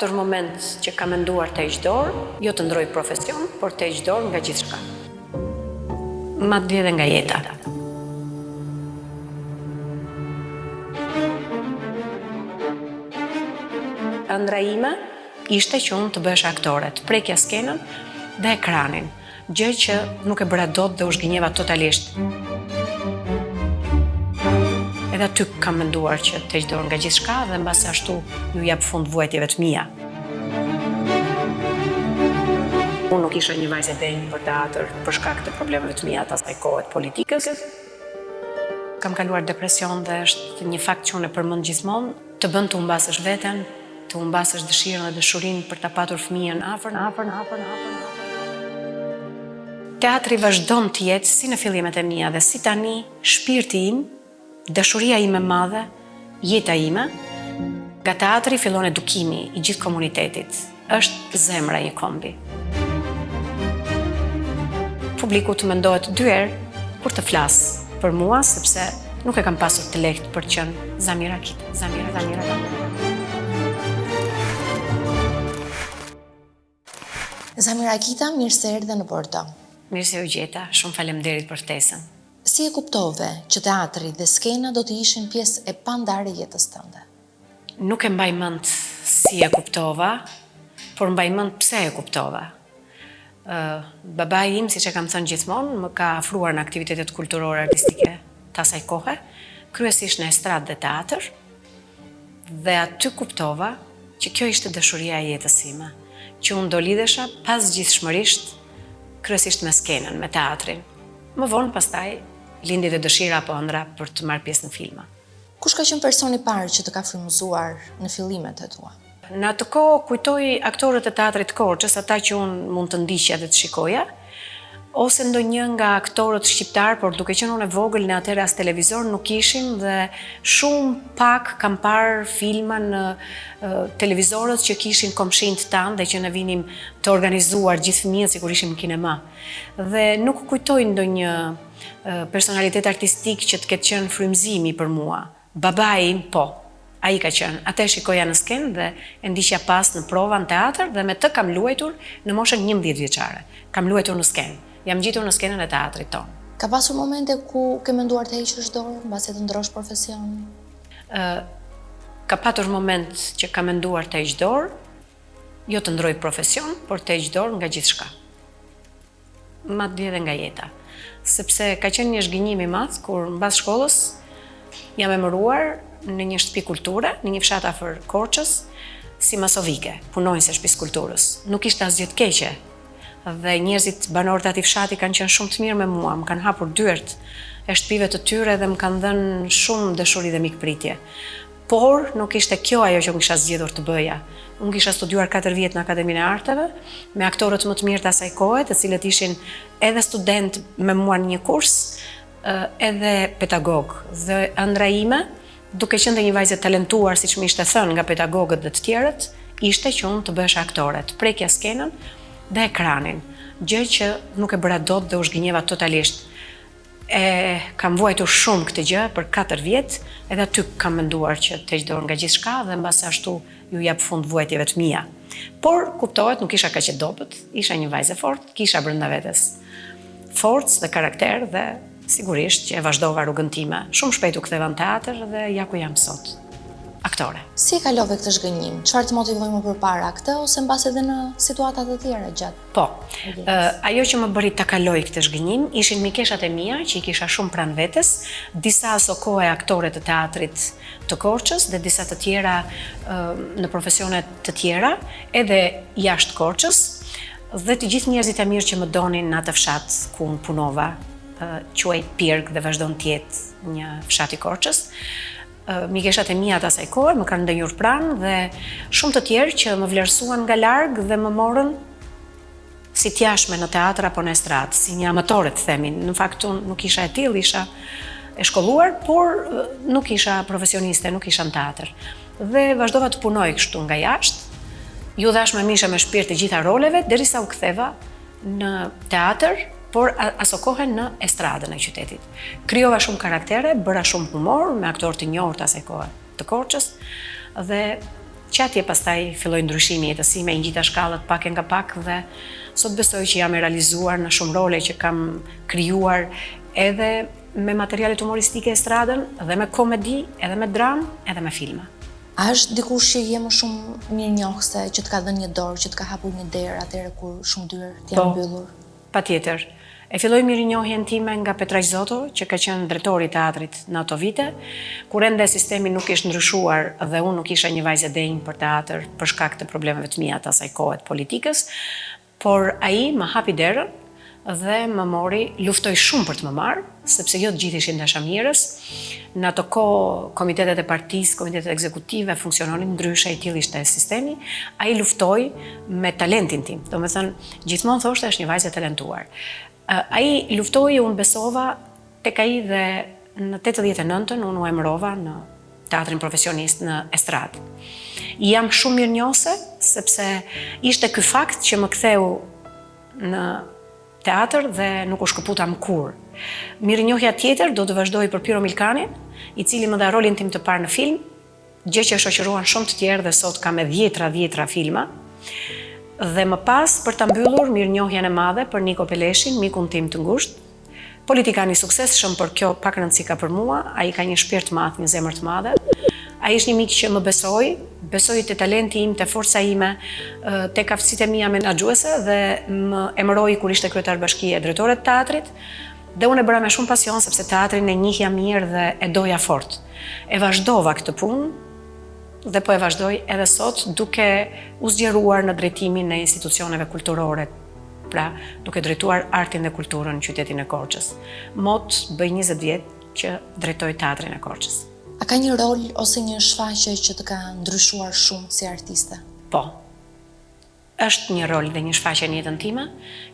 patur moment që ka menduar të heq dorë, jo të ndroj profesion, por të heq dorë nga gjithçka. Madje edhe nga jeta. Ëndra ime ishte që unë të bëhesh aktore, të prekja skenën dhe ekranin, gjë që nuk e bëra dot dhe u zhgënjeva totalisht. Edhe aty kam menduar që të heq dorë nga gjithçka dhe mbas ashtu ju jap fund vuajtjeve të mia. Unë nuk isha një vajzë e denjë për teatr për shkak të problemeve të mia të asaj kohe të politikës. Kam kaluar depresion dhe është një fakt që unë e përmend gjithmonë, të bën të humbasësh veten, të humbasësh dëshirën dhe dashurinë për ta patur fëmijën afër. Teatri vazhdon të jetë si në fillimet e mia dhe si tani shpirti im, dashuria ime e madhe, jeta ime. Nga teatri fillon edukimi i gjithë komunitetit. Është zemra e një kombi. Publiku të mendohet 2 herë kur të flas për mua, sepse nuk e kam pasur të lehtë për të qenë Zamira Akita. Zamira. Zamira Akita, mirë se erdhe në Porto. Mirë se u gjeta, shumë faleminderit për ftesën. Si e kuptove që teatri dhe skena do të ishin pjesë e pandarë e jetës tënde? Nuk e mbaj mend si e kuptova, por mbaj mend pse e kuptova. Babai im, siç e kam thënë gjithmonë, më ka afruar në aktivitetet kulturore artistike të asaj kohe, kryesisht në estradë dhe teatr, dhe aty kuptova që kjo ishte dashuria e jetës sime, që unë do lidhesha pas gjithshmërisht, kryesisht me skenën, me teatrin. Më vonë pastaj lindi dhe dëshira apo ëndra për të marrë pjesë në filma. Kush ka qenë personi i parë që të ka frymëzuar në fillimet e tua? Në atë kohë kujtoj aktorët e teatrit Korçës, ata që unë mund të ndiqja dhe të shikoja, ose ndonjë nga aktorët shqiptar, por duke qenë unë e vogël në atëherë as televizor nuk ishin dhe shumë pak kam parë filma në televizorët që kishin komshinjt tanë dhe që ne vinim të organizuar gjithë fëmijët sikur ishim në kinema. Dhe nuk kujtoj ndonjë personalitet artistik që të ketë qenë frymëzimi për mua. Babai im po. Ai ka qenë, atë shikoja në skenë dhe e ndiqja pas në prova në teatr dhe me të kam luajtur në moshën 11 vjeçare. Kam luajtur në skenë. Jam gjitur në skenën e teatrit tonë. Ka pasur momente ku ke menduar të heqësh dorë mbasi të ndrosh profesionin? Ka patur moment që ka menduar të heq dorë, jo të ndroj profesion, por të heq dorë nga gjithçka. Madje edhe nga jeta. Sepse ka qenë një zhgënjim i madh kur mbas shkollës jam emëruar në një shtëpi kulture, në një fshat afër Korçës, si masovike, punonjëse e shtëpisë kulturës. Nuk ishte asgjë të keqe. Dhe njerëzit banorët e atij fshati kanë qenë shumë të mirë me mua, më kanë hapur dyert e shtëpive të tyre dhe më kanë dhënë shumë dashuri dhe mikpritje. Por nuk ishte kjo ajo që unë kisha zgjedhur të bëja. Unë kisha studiuar 4 vjet në Akademinë e Arteve, me aktorët më të mirë të asaj kohe, të cilët ishin edhe student me mua në një kurs, edhe pedagog. Dhe ëndra ime, duke qenë një vajzë e talentuar, siç më ishte thënë nga pedagogët dhe të tjerët, ishte që unë të bëhesh aktore, të prekja skenën dhe ekranin, gjë që nuk e bëra dot dhe u zhgënjeva totalisht. Kam vuajtur shumë këtë gjë për 4 vjet, edhe aty kam menduar që të heq dorë nga gjithçka dhe mbas ashtu ju jap fund vuajtjeve të mia. Por kuptohet, nuk isha kaq e dobët, isha një vajzë e fortë, kisha brenda vetes forcë dhe karakter dhe sigurisht që e vazhdova rrugën time. Shumë shpejt u ktheva në teatr dhe ja ku jam sot. Aktore. Si e kalove këtë zhgënjim? Çfarë të movoi më përpara këtë ose mbas edhe në situata të tjera gjatë? Po. Ajo që më bëri ta kaloj këtë zhgënjim ishin mikeshat e mia që i kisha shumë pranë vetes, disa aso kohë aktore të teatrit të Korçës dhe disa të tjera në profesione të tjera, edhe jashtë Korçës, dhe të gjithë njerëzit e mirë që më donin në atë fshat ku unë punova, quaj Pirg dhe vazhdon të jetë një fshat i Korçës. Mikeshat e mia të asaj kohe më kanë ndenjur pranë dhe shumë të tjerë që më vlerësuan nga larg dhe më morën si tjashme në teatr apo në estradë, si një amatore të themin. Në fakt unë nuk isha e tillë, isha e shkolluar, por nuk isha profesioniste, nuk isha në teatr. Dhe vazhdova të punoj kështu nga jashtë. Ju dhash me misha me shpirt të gjitha roleve derisa u ktheva në teatr, por aso kohë në estradën e qytetit. Krijova shumë karaktere, bëra shumë humor me aktorë të njohur të asaj kohe të Korçës dhe që atje pastaj filloi ndryshimi i jetës time, i ngjita shkallët pak e nga pak dhe sot besoj që jam e realizuar në shumë role që kam krijuar edhe me materialet humoristike estradën, dhe me komedi, edhe me dramë, edhe me filma. A është dikush që je më shumë mirënjohëse, që të ka dhënë një dorë, që të ka hapur një derë atëherë kur shumë dyrë të janë mbyllur? Patjetër. E filloi mirënjohjen time nga Petraq Zoto, që ka qenë drejtori i teatrit në ato vite, kur ende sistemi nuk ishte ndryshuar dhe unë nuk isha një vajzë e denjë për teatr për shkak të problemeve të mia të asaj kohe të politikës, por ai më hapi derën dhe më mori, luftoi shumë për të më marrë, sepse jo të gjithë ishin dashamirës. Në ato kohë komitetet e partisë, komitetet ekzekutive funksiononin ndryshe, i tillë ishte sistemi. Ai luftoi me talentin tim. Domethënë, gjithmonë thoshte është një vajzë e talentuar. Ai luftoi, unë besova tek ai dhe në 89-ën unë u emërova në teatrin profesionist në estradë. Jam shumë mirënjohëse sepse ishte ky fakt që më ktheu në teatr dhe nuk u shkëputam kur. Mirënjohja tjetër do të vazhdoj për Piro Milkanin, i cili më dha rolin tim të parë në film, gjë që shoqëruan shumë të tjerë dhe sot kam me dhjetra filma. Dhe më pas, për ta mbyllur, mirënjohjen e madhe për Niko Peleshin, mikun tim të ngushtë, politikan i suksesshëm, por kjo pak rëndësi ka për mua, ai ka një shpirt të madh, një zemër të madhe. Ai është një mik që më besoi te talenti im, te forca ime, tek aftësitë mia menaxhuese dhe më emëroi kur ishte kryetar bashkie drejtore të teatrit. Dhe unë e bëra me shumë pasion sepse teatrin e njihja mirë dhe e doja fort. E vazhdova këtë punë dhe po e vazhdoj edhe sot duke u zgjeruar në drejtimin e institucioneve kulturore, pra duke drejtuar artin dhe kulturën në qytetin e Korçës. Mot bëj 20 vjet që drejtoj teatrin e Korçës. A ka një rol ose një shfaqje që të ka ndryshuar shumë si artiste? Po. Është një rol dhe një shfaqje në jetën time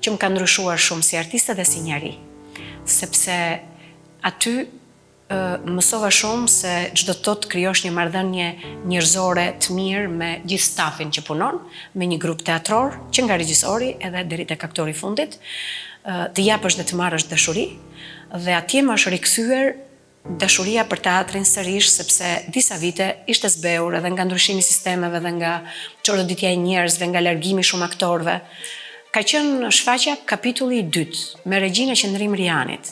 që më ka ndryshuar shumë si artiste dhe si njeri. Sepse aty mësova shumë se çdo të krijosh një marrëdhënie njerëzore të mirë me gjithë stafin që punon, me një grup teatror, që nga regjisori edhe deri tek aktori i fundit, të japësh dhe të marrësh dashuri, dhe atje më është rikthyer dashuria për teatrin sërish, sepse disa vite ishte zbehur edhe nga ndryshimi i sistemeve dhe nga çoroditja e njerëzve, nga largimi shumë aktorëve. Ka qenë shfaqja kapitulli i dytë me regjinë e Qendrim Rianit,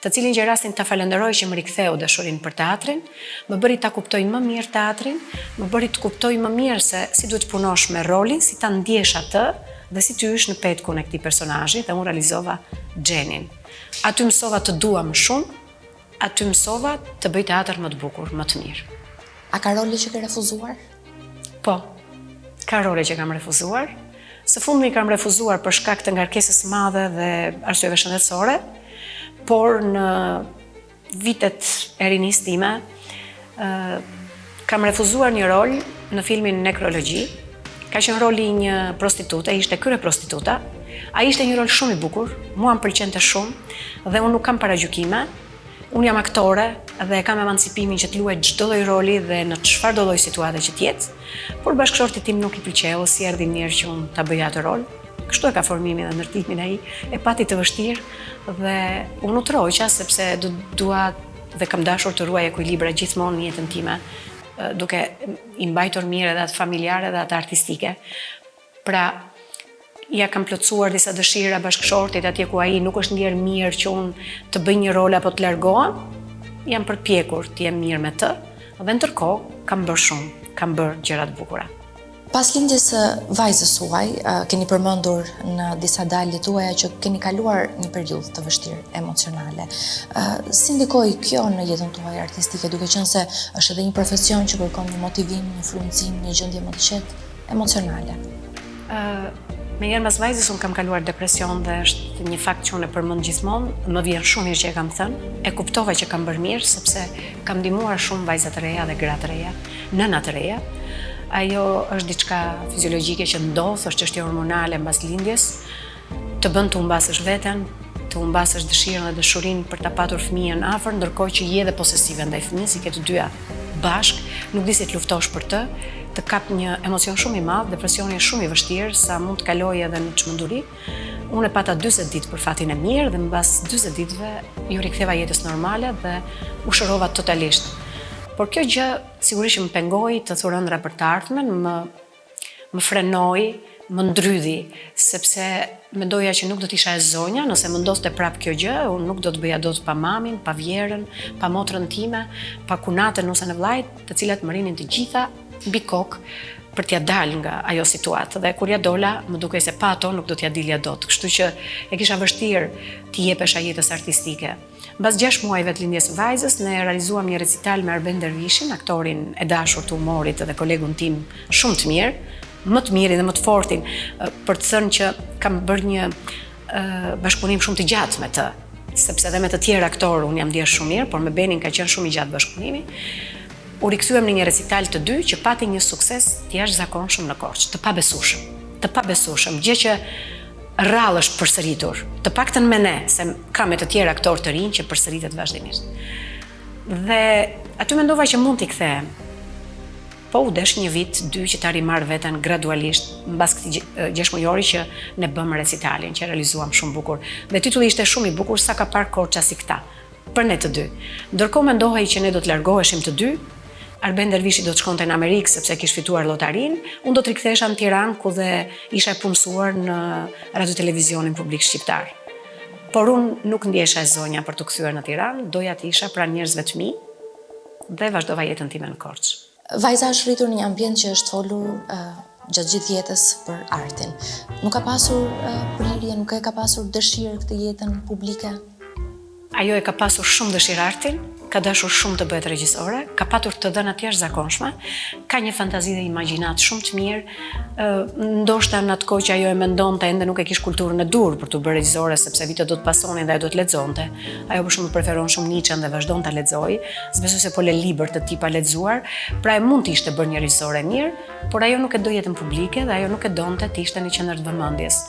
të cilin që rastin ta falenderoj që më riktheu dashurinë për teatrin, më bëri ta kuptoj më mirë teatrin, më bëri të kuptoj më mirë se si duhet punosh me rolin, si ta ndjesh atë dhe si ty ysh në petkun e këtij personazhi, dhe unë realizova Xhenin. Aty mësova të dua më shumë, aty mësova të bëj teatr më të bukur, më të mirë. A ka role që ke refuzuar? Po, ka role që kam refuzuar. Së fundmi kam refuzuar për shkak të ngarkesës së madhe dhe arsyeve shëndetësore, por në vitet e rinisë time kam refuzuar një rol në filmin Nekrologji. Ka qenë roli një prostitute, ishte krye prostituta. Ai ishte një rol shumë i bukur, mua më pëlqente shumë dhe unë nuk kam paragjykime. Unë jam aktore dhe kam emancipimin që të luaj çdo lloj roli dhe në çfarëdo lloj situate që të jetë, por bashkëshortit tim nuk i pëlqeu, si erdhi mirë që unë ta bëja atë rol. Kështu e ka formimin dhe ndërtimin ai, e pati të vështirë dhe unë u troqa sepse dua dhe kam dashur të ruaj ekuilibra gjithmonë në jetën time, duke i mbajtur mirë edhe atë familjare dhe atë artistike. Pra, ja kam plotësuar disa dëshira bashkëshortit atje ku ai nuk është ndjerë mirë që unë të bëj një rol apo të largohem, jam përpjekur të jem mirë me të dhe ndërkohë kam bërë shumë, kam bërë gjëra të bukura. Pas lindjes së vajzës suaj, keni përmendur në disa dalje tuaja që keni kaluar një periudhë të vështirë emocionale. Si ndikoi kjo në jetën tuaj artistike, duke qenë se është edhe një profesion që kërkon një motivim, një frymëzim, një gjendje më të qetë emocionale? Me herë pas vajzës unë kam kaluar depresion dhe është një fakt që unë e përmend gjithmonë, më vjen shumë mirë që e kam thënë. E kuptova që kam bërë mirë sepse kam ndihmuar shumë vajza të reja dhe gra të reja, nëna të reja. Ajo është diçka fiziologjike që ndodh, është çështje hormonale mbas lindjes, të bën të humbasësh veten, të humbasësh dëshirën dhe dashurinë për ta patur fëmijën afër, ndërkohë që je dhe posesive ndaj fëmijës, i ke të dyja bashk, nuk di si të luftosh për të kap një emocion shumë i madh, depresioni është shumë i vështirë, sa mund të kalojë edhe në çmenduri. Unë e pata 40 ditë për fatin e mirë dhe mbas 40 ditëve ju riktheva jetës normale dhe u shërova totalisht. Por kjo gjë sigurisht më pengoi të thurë ëndra për të ardhmen, më frenoi, më ndrydhi, sepse mendoja që nuk do t'isha e zonja, nëse më ndodhte prap kjo gjë, unë nuk do të bëja dot pa mamin, pa vjerën, pa motrën time, pa kunatën ose në vllajt, të cilat më rinin të gjitha mbi kokë për t'ja dalë nga ajo situatë. Dhe kur ja dola, më dukej se pa ato nuk do t'ja dilja dot. Kështu që e kisha vështirë t'i jepesha jetës artistike. Mbas 6 muajve të lindjes së vajzës, ne realizuam një recital me Arben Dervishin, aktorin e dashur të humorit dhe kolegun tim shumë të mirë, më të mirin dhe më të fortin, për të thënë që kam bërë një bashkëpunim shumë të gjatë me të, sepse edhe me të tjerë aktorë unë jam ndjesh shumë mirë, por me Benin ka qenë shumë i gjatë bashkëpunimi. U rikthyem në një recital të dy që pati një sukses të jashtëzakonshëm në Korçë, të pabesueshëm, gjë që rrallë është përsëritur, të paktën me ne, se kam me të tjerë aktorë të rinj që përsëritet vazhdimisht. Dhe aty mendova që mund t'i kthehem. Po u desh një vit, 2 që ta rimarr veten gradualisht, mbas këtij 6 mujori që ne bëm recitalin, që realizuam shumë bukur. Dhe titulli ishte shumë i bukur, sa ka parë Korça si këta, për ne të dy. Ndërkohë mendohej që ne do të largoheshim të dy. Arben Dervishi do të shkonte në Amerikë sepse kishte fituar lotarin, unë do të rikthehesha në Tiranë ku dhe isha e punësuar në radio-televizionin publik shqiptar. Por unë nuk ndjesha e zonja për të kthyer në Tiranë, doja të isha pranë njerëzve të mi dhe vazhdova jetën time në Korçë. Vajza është rritur në një ambient që është folur gjatë gjithë jetës për artin. Nuk ka pasur prirje, nuk e ka pasur dëshirë këtë jetën publike? Ajo e ka pasur shumë dëshirë artin, ka dashur shumë të bëhet regjisore, ka patur të dhëna të jashtëzakonshme, ka një fantazi dhe imagjinat shumë të mirë, ndoshta në atë kohë që ajo e mendonte ende nuk e kishte kulturën e dur për të bërë regjisore sepse vitet do të pasonin dhe ajo do të lexonte. Ajo për shembull preferon shumë Nietzschen dhe vazhdon ta lexojë, s'besoj se po le libër të tipa lexuar, pra e mund të ishte bërë një regjisore mirë, por ajo nuk e do jetën publike dhe ajo nuk e donte të ishte në qendër të vëmendjes.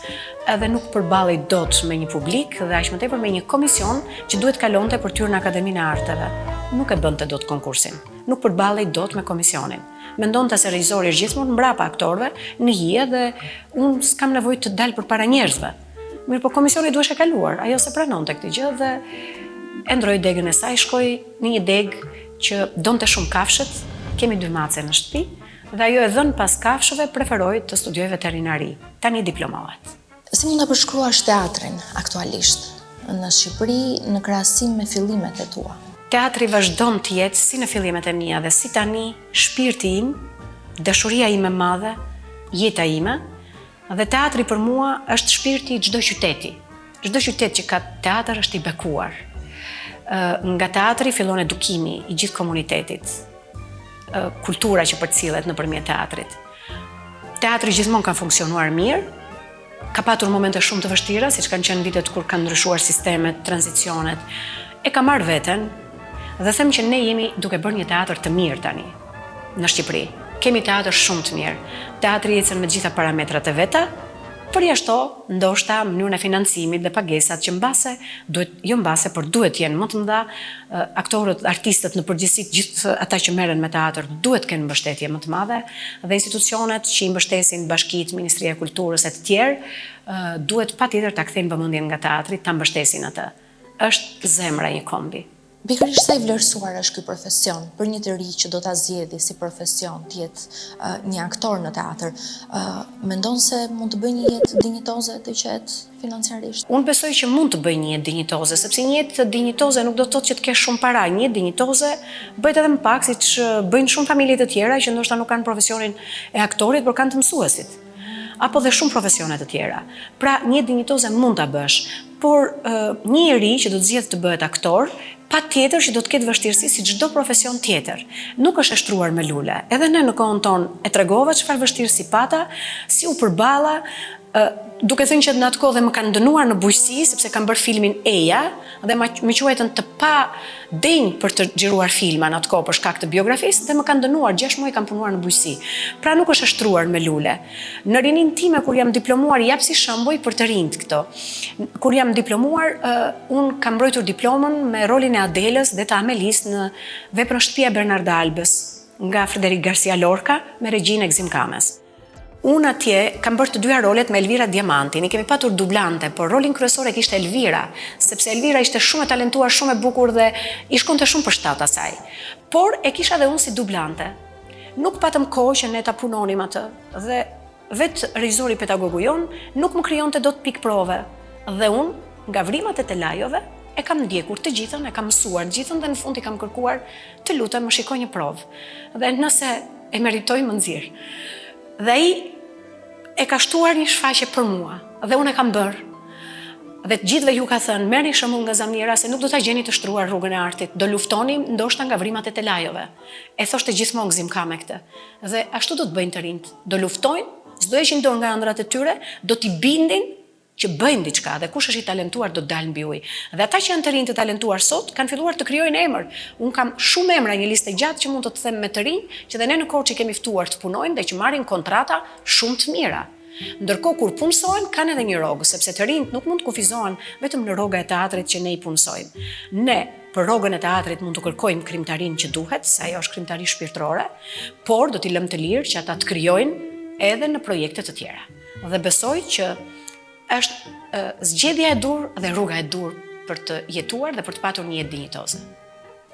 Edhe nuk përballej dot me një publik dhe aq më tepër me një komision që duhet kalonte për të hyrë në Akademinë e Arteve. Nuk e bënte dot konkursin, nuk përballej dot me komisionin. Mendonte se regjisori është gjithmonë mbrapa aktorëve, në hije dhe unë s'kam nevojë të dal përpara njerëzve. Mirë, po komisioni duhesh e kaluar, ajo se pranonte këtë gjë dhe e ndroi degën e saj, shkoi në një degë që donte shumë kafshët, kemi 2 mace në shtëpi dhe ajo e dhën pas kafshëve preferoi të studiojë veterinari. Tani diplomohet. Si mund ta përshkruash teatrin aktualisht në Shqipëri në krahasim me fillimet e tua? Teatri vazhdon të jetë si në fillimet e mia dhe si tani shpirti im, dashuria ime e madhe, jeta ime, dhe teatri për mua është shpirti i çdo qyteti. Çdo qytet që ka teatr është i bekuar. Nga teatri fillon edukimi i gjithë komunitetit, kultura që përcillet nëpërmjet teatrit. Teatri gjithmonë ka funksionuar mirë, ka patur momente shumë të vështira, siç kanë qenë vitet kur kanë ndryshuar sistemet, tranzicionet. E ka marrë veten dhe them që ne jemi duke bërë një teatr të mirë tani në Shqipëri. Kemi teatr shumë të mirë. Teatri ecën me gjitha parametrat e veta, përjashto ndoshta mënyrën e financimit dhe pagesat që por duhet jenë më të mëdha, aktorët, artistët në përgjithësi, gjithë ata që merren me teatr duhet të kenë mbështetje më të madhe dhe institucionet që i mbështesin, bashkitë, Ministria e Kulturës e të tjerë, duhet patjetër ta kthejnë vëmendjen nga teatri, ta mbështesin atë. Është zemra një kombi. Pikërisht sa i vlerësuar është ky profesion për një të ri që do ta zgjedhë si profesion të jetë një aktor në teatr, mendon se mund të bëjë një jetë dinjitoze të qetë financiarisht? Unë besoj që mund të bëjë një jetë dinjitoze, sepse një jetë dinjitoze nuk do të thotë që të kesh shumë para. Një jetë dinjitoze bëhet edhe më pak, siç bëjnë shumë familje të tjera që ndoshta nuk kanë profesionin e aktorit, por kanë të mësuesit, apo dhe shumë profesione të tjera. Pra, një jetë dinjitoze mund ta bësh, por një ri që do të zgjedh të bëhet aktor, patjetër që do të ketë vështirësi si çdo profesion tjetër. Nuk është e shtruar me lule. Edhe ne në kohën tonë e tregova çfarë vështirësi pata, si u përballa, duke thënë që në atë kohë dhe më kanë dënuar në bujqësi sepse kam bërë filmin Eja dhe më quajtën të pa denjë për të xhiruar filma në atë kohë për shkak të biografisë dhe më kanë dënuar 6 muaj kam punuar në bujqësi. Pra nuk është e shtruar me lule. Në rinin time kur jam diplomuar, jap si shembull për të rinjt këto. Kur jam diplomuar, un kam mbrojtur diplomën me rolin e Adelës dhe të Amelis në veprën Shtëpia e Bernarda Albës nga Frederic Garcia Lorca me regjinë e Gzim Kamës. Unë atje kam bërë të dyja rolet me Elvira Diamantin, i kemi patur dublante, por rolin kryesor e kishte Elvira, sepse Elvira ishte shumë e talentuar, shumë e bukur dhe i shkonte shumë për shtatë asaj. Por e kisha dhe unë si dublante. Nuk patëm kohë që ne ta punonim atë dhe vetë regjizori pedagogu jonë nuk më krijonte dot pikë prove. Dhe unë nga vrimat e telajove e kam ndjekur të gjithën, e kam mësuar të gjithën dhe në fund i kam kërkuar të lutem më shikoj një provë. Dhe nëse e meritoj më nxirr. Dhe ai e ka shtuar një shfaqje për mua dhe unë e kam bërë. Dhe të gjithëve ju ka thënë, merrni shembull nga Zamira se nuk do ta gjeni të shtruar rrugën e artit, do luftoni ndoshta nga vrimat e telajove. E thoshte gjithmonë Gzim ka me këtë. Dhe ashtu do të bëjnë të rinjt, do luftojnë, s'do heqin dorë nga ëndrat e tyre, do t'i bindin që bëjnë diçka dhe kush është i talentuar do të dalë mbi ujë. Dhe ata që janë të rinj të talentuar sot kanë filluar të krijojnë emër. Un kam shumë emra, një listë gjatë që mund të them me të rinj, që dhe ne në Korçë kemi ftuar të punojnë dhe që marrin kontrata shumë të mira. Ndërkohë kur punësojnë kanë edhe një rrogë, sepse të rinjt nuk mund të kufizohen vetëm në rroga e teatrit që ne i punësojmë. Ne për rrogën e teatrit mund të kërkojmë krimtarinë që duhet, se ajo është krimtari shpirtërore, por do t'i lëmë të lirë që ata të krijojnë edhe në projekte të tjera. Dhe besoj që është zgjedhja e dur dhe rruga e dur për të jetuar dhe për të patur një jetë dinjitoze.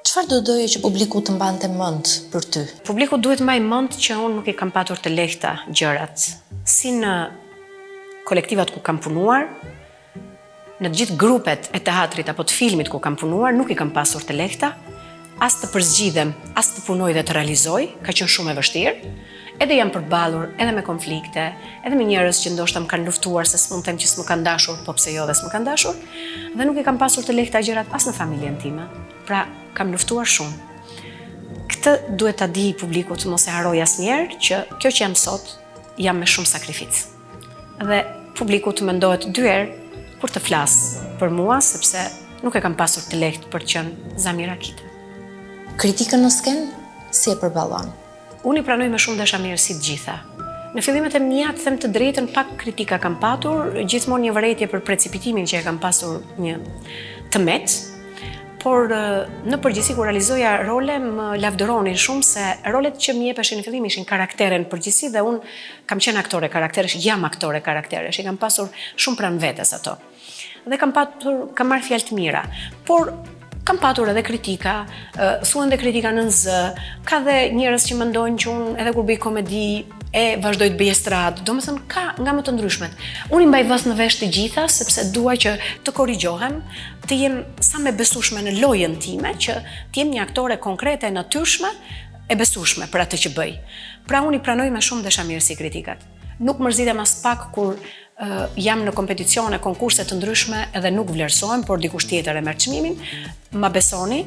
Çfarë do doje që publiku të mbante mend për ty? Publiku duhet mbaj mend që unë nuk i kam patur të lehta gjërat, si në kolektivat ku kam punuar, në të gjithë grupet e teatrit apo të filmit ku kam punuar, nuk i kam pasur të lehta, as të përzgjidhem, as të punoj dhe të realizoj, ka qenë shumë e vështirë. Edhe jam përballur edhe me konflikte, edhe me njerëz që ndoshta më kanë luftuar se s'mund të them që s'më kanë dashur, po pse jo dhe s'më kanë dashur, dhe nuk i kam pasur të lehta gjërat as në familjen time. Pra, kam luftuar shumë. Këtë duhet ta di publiku të mos e haroj asnjëherë që kjo që jam sot, jam me shumë sakrificë. Dhe publiku të mendohet dy herë kur të flas për mua, sepse nuk e kam pasur të lehtë për të qenë Zamira Kite. Kritikën në skenë si e përballon? Unë i pranoj me shumë dashamirë si të gjitha. Në fillimet e mia, të them të drejtën, pak kritika kam patur, gjithmonë një vërejtje për precipitimin që e kam pasur një tëmet, por në përgjithësi kur realizoja role më lavdëronin shumë se rolet që më jepeshin në fillim ishin karaktere në përgjithësi dhe unë kam qenë aktore karakteresh, jam aktore karakteresh, i kam pasur shumë pranë vetes ato. Dhe kam marrë fjalë të mira, por kam patur edhe kritika, thuan dhe kritika në zë, ka dhe njerëz që mendojnë që unë edhe kur bëj komedi e vazhdoj të bëj estradë, domethënë ka nga më të ndryshmet. Unë i mbaj vës në vesh të gjitha sepse dua që të korrigjohem, të jem sa më besueshme në lojën time, që të jem një aktore konkrete e natyrshme e besueshme për atë që bëj. Pra unë i pranoj me shumë dashamirësi kritikat. Nuk mërzitem as pak kur jam në kompeticione, konkurse të ndryshme edhe nuk vlerësohem, por dikush tjetër e merr çmimin, ma besoni,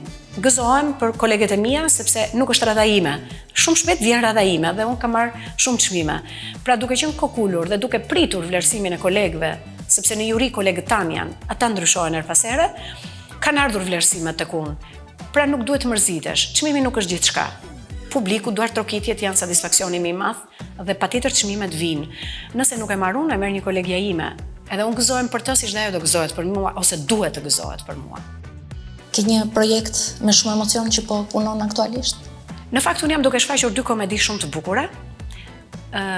gëzohem për kolegët e mia sepse nuk është radha ime. Shumë shpejt vjen radha ime dhe unë kam marr shumë çmime. Pra duke qenë kokulur dhe duke pritur vlerësimin e kolegëve, sepse në juri kolegët tan janë, ata ndryshohen her pas here, kanë ardhur vlerësimet tek unë. Pra nuk duhet të mërzitesh. Çmimi nuk është gjithçka. Publiku, duart trokitjet janë satisfaksioni më i madh dhe patjetër çmimet vijnë. Nëse nuk e marr unë, e merr një kolegja ime. Edhe unë gëzohem për të siç ajo do gëzohet për mua ose duhet të gëzohet për mua. Ke një projekt me shumë emocion që po punon aktualisht? Në fakt unë jam duke shfaqur dy komedi shumë të bukura.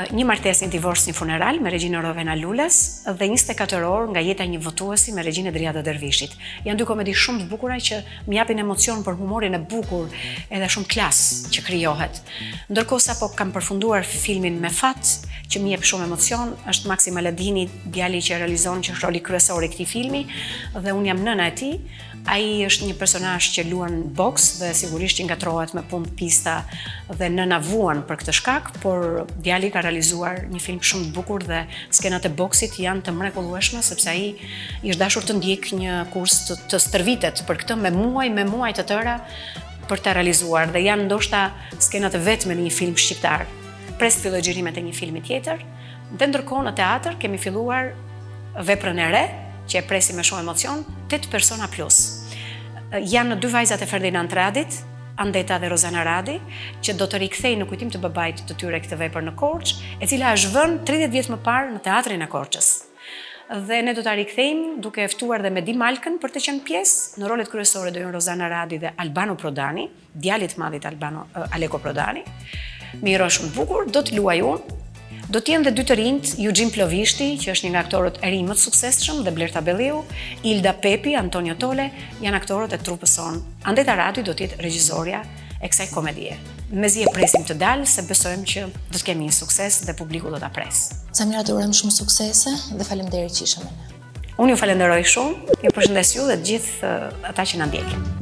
Një martesë, një divorc, një funeral me regjinë Rovena Lules dhe 24 orë nga jeta e një votuesi me regjinë Driada Dervishit. Janë dy komedi shumë të bukura që më japin emocion për humorin e bukur edhe shumë klas që krijohet. Ndërkohë sapo kam përfunduar filmin Me Fat, që më jep shumë emocion, është Maxi Maladini, djali që realizon që është roli kryesor i këtij filmi dhe unë jam nëna e tij. Ai është një personazh që luan boks dhe sigurisht që ngatrohet me punë pista dhe nëna vuan për këtë shkak, por djali ka realizuar një film shumë të bukur dhe skenat e boksit janë të mrekullueshme sepse ai i është dashur të ndjek një kurs të stërvitet për këtë me muaj të tëra për të realizuar dhe janë ndoshta skenat e vetme në një film shqiptar. Pres të fillojë xhirimet e një filmi tjetër. Dhe ndërkohë në teatr kemi filluar veprën e re që e presim me shumë emocion, 8 persona plus. Janë dy vajzat e Ferdinand Radit, Andeta dhe Rozana Radi, që do të rikthejnë në kujtim të babait të tyre këtë vepër në Korçë, e cila është vënë 30 vjet më parë në teatrin e Korçës. Dhe ne do ta rikthejmë duke e ftuar dhe Medi Malkën për të qenë pjesë. Në rolet kryesore do jenë Rozana Radi dhe Albano Prodani, djalit të madhit Aleko Prodani. Me një rol shumë të bukur, do të luaj unë. Do t'jenë dhe dy të rinjt, Eugene Plovishti, që është një nga aktorët e rinj më të suksesshëm, dhe Blerta Belliu, Ilda Pepi, Antonio Tole, janë aktorët e trupës son. Andeta Radi do t'jetë regjisorja e kësaj komedie. Mezi e presim të dalë, se besojmë që do të kemi një sukses dhe publiku do ta pres. Samira, të urojmë shumë suksese dhe faleminderit që ishe me ne. Unë ju falenderoj shumë, ju përshëndes ju dhe të gjithë ata që na ndjekin.